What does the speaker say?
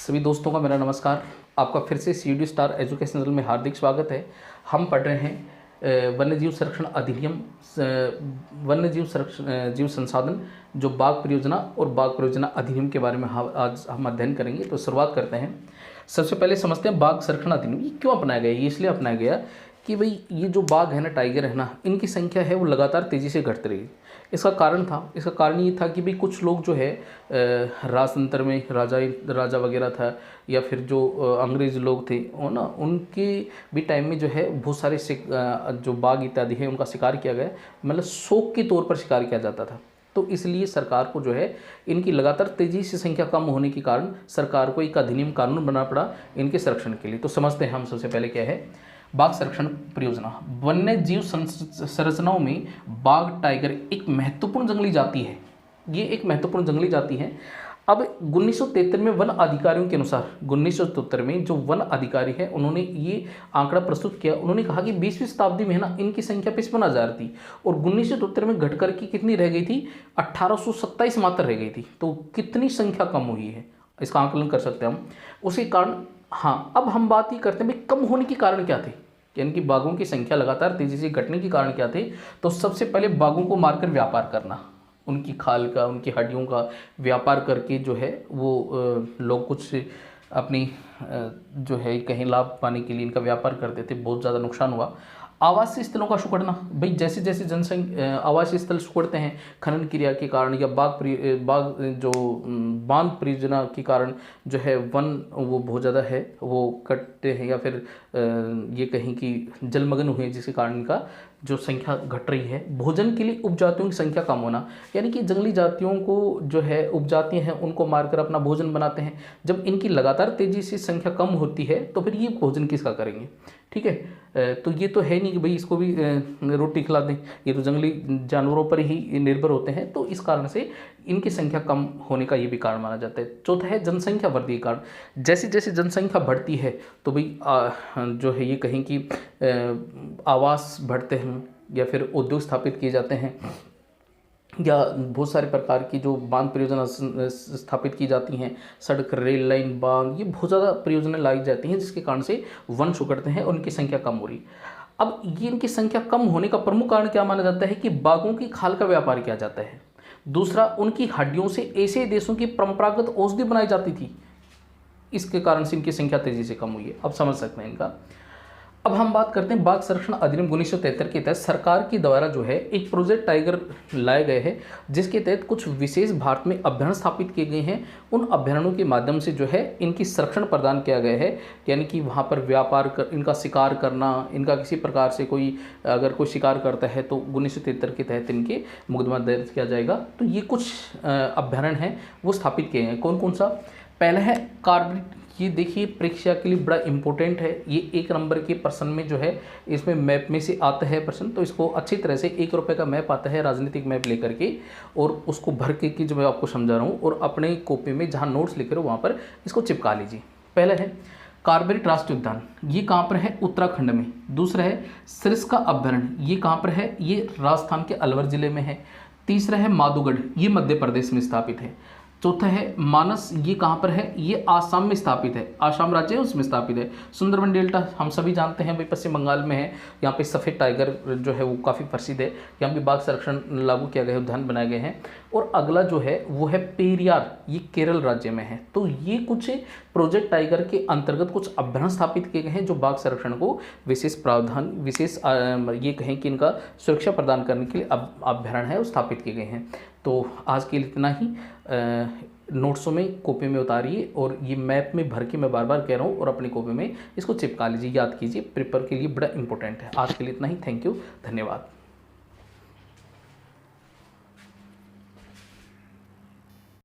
सभी दोस्तों का मेरा नमस्कार। आपका फिर से सीडी स्टार एजुकेशनल में हार्दिक स्वागत है। हम पढ़ रहे हैं वन्यजीव संरक्षण अधिनियम, वन्यजीव संरक्षण जीव संसाधन जो बाघ परियोजना और बाघ परियोजना अधिनियम के बारे में आज हम अध्ययन करेंगे। तो शुरुआत करते हैं। सबसे पहले समझते हैं बाघ संरक्षण अधिनियम ये क्यों अपनाया गया। ये इसलिए अपनाया गया कि भाई ये जो बाघ है ना, टाइगर है ना, इनकी संख्या है वो लगातार तेज़ी से घटती रही। इसका कारण ये था कि भाई कुछ लोग जो है राजतंत्र में राजा वगैरह था या फिर जो अंग्रेज़ लोग थे वो ना, उनके भी टाइम में जो है बहुत सारे जो बाघ इत्यादि है उनका शिकार किया गया, मतलब शौक के तौर पर शिकार किया जाता था। तो इसलिए सरकार को जो है इनकी लगातार तेज़ी से संख्या कम होने के कारण सरकार को एक अधिनियम कानून बनाना पड़ा इनके संरक्षण के लिए। तो समझते हैं हम सबसे पहले क्या है बाघ संरक्षण परियोजना। वन्य जीव संरचनाओं में बाघ टाइगर एक महत्वपूर्ण जंगली जाति है। ये एक महत्वपूर्ण जंगली जाति है। अब 1973 में वन अधिकारियों के अनुसार 1973 में जो वन अधिकारी है उन्होंने ये आंकड़ा प्रस्तुत किया। उन्होंने कहा कि 20वीं शताब्दी में ना इनकी संख्या 55,000 थी और 1973 में घटकर की कितनी रह गई थी, 1827 मात्र रह गई थी। तो कितनी संख्या कम हुई है इसका आंकलन कर सकते हैं हम। उसी कारण हाँ, अब हम बात ही करते हैं भाई कम होने के कारण क्या थे, यानी कि बाघों की संख्या लगातार तेजी से घटने के कारण क्या थे। तो सबसे पहले बाघों को मारकर व्यापार करना, उनकी खाल का, उनकी हड्डियों का व्यापार करके जो है वो लोग कुछ अपनी जो है कहीं लाभ पाने के लिए इनका व्यापार करते थे। बहुत ज़्यादा नुकसान हुआ। आवासीय स्थलों का सिकुड़ना, भाई जैसे जैसे जनसंख्या आवासीय स्थल सिकुड़ते हैं खनन क्रिया के कारण या बाघ जो बांध परियोजना के कारण जो है वन वो बहुत ज़्यादा है वो कटते हैं या फिर ये कहीं कि जलमग्न हुए, जिसके कारण इनका जो संख्या घट रही है। भोजन के लिए उपजातियों की संख्या कम होना, यानी कि जंगली जातियों को जो है उपजाति हैं उनको मारकर अपना भोजन बनाते हैं। जब इनकी लगातार तेज़ी से संख्या कम होती है तो फिर ये भोजन किसका करेंगे, ठीक है। तो ये तो है नहीं कि भाई इसको भी रोटी खिला दें, ये तो जंगली जानवरों पर ही निर्भर होते हैं। तो इस कारण से इनकी संख्या कम होने का ये भी कारण माना जाता है। चौथा है जनसंख्या वृद्धि के कारण। जैसे जैसे जनसंख्या बढ़ती है तो भाई जो है ये कहीं कि आवास बढ़ते हैं या फिर उद्योग स्थापित किए जाते हैं या बहुत सारे प्रकार की जो बांध परियोजना स्थापित की जाती हैं, सड़क, रेल लाइन, बांध, ये बहुत ज़्यादा परियोजनाएं लाई जाती हैं जिसके कारण से वन सिकुड़ते हैं और उनकी संख्या कम हो रही। अब ये इनकी संख्या कम होने का प्रमुख कारण क्या माना जाता है कि बाघों की खाल का व्यापार किया जाता है। दूसरा, उनकी हड्डियों से ऐसे देशों की परंपरागत औषधि बनाई जाती थी, इसके कारण से इनकी संख्या तेजी से कम हुई है। अब समझ सकते हैं इनका। अब हम बात करते हैं बाघ संरक्षण अधिनियम 1973 के तहत सरकार के द्वारा जो है एक प्रोजेक्ट टाइगर लाए गए हैं, जिसके तहत कुछ विशेष भारत में अभ्यारण्य स्थापित किए गए हैं। उन अभ्यारण्यों के माध्यम से जो है इनकी संरक्षण प्रदान किया गया है, यानी कि वहाँ पर व्यापार कर, इनका शिकार करना, इनका किसी प्रकार से कोई अगर कोई शिकार करता है तो 1973 के तहत इनके मुकदमा दर्ज किया जाएगा। तो ये कुछ अभ्यारण्य हैं वो स्थापित किए हैं। कौन कौन सा? पहला है कार्बेट। ये देखिए परीक्षा के लिए बड़ा इंपॉर्टेंट है। ये 1 नंबर के प्रश्न में जो है इसमें मैप में से आता है प्रश्न, तो इसको अच्छी तरह से 1 रुपये का मैप आता है राजनीतिक मैप लेकर के, और उसको भर के जो मैं आपको समझा रहा हूँ और अपने कॉपी में जहाँ नोट्स लिख रहे हो वहाँ पर इसको चिपका लीजिए। पहला है कार्बेट राष्ट्रीय उद्यान, ये कहाँ पर है? उत्तराखंड में। दूसरा है सरिस्का अभ्यारण्य, ये कहाँ पर है? ये राजस्थान के अलवर जिले में है। तीसरा है माधोगढ़, ये मध्य प्रदेश में स्थापित है। चौथा है मानस, ये कहाँ पर है? ये आसाम में स्थापित है, आसाम राज्य है उसमें स्थापित है। सुंदरबन डेल्टा हम सभी जानते हैं भाई पश्चिम बंगाल में है। यहाँ पे सफ़ेद टाइगर जो है वो काफ़ी प्रसिद्ध है, यहाँ पे बाघ संरक्षण लागू किया गया है, उद्यान बनाए गए हैं। और अगला जो है वो है पेरियार, ये केरल राज्य में है। तो ये कुछ प्रोजेक्ट टाइगर के अंतर्गत कुछ अभ्यारण्य स्थापित किए गए हैं जो बाघ संरक्षण को विशेष प्रावधान, विशेष ये कहें कि इनका सुरक्षा प्रदान करने के लिए अभ्यारण्य है वो स्थापित किए गए हैं। तो आज के लिए इतना ही। नोट्सों में कॉपी में उतारिए और ये मैप में भर के मैं बार बार कह रहा हूँ और अपनी कॉपी में इसको चिपका लीजिए, याद कीजिए, पेपर के लिए बड़ा इंपॉर्टेंट है। आज के लिए इतना ही। थैंक यू, धन्यवाद।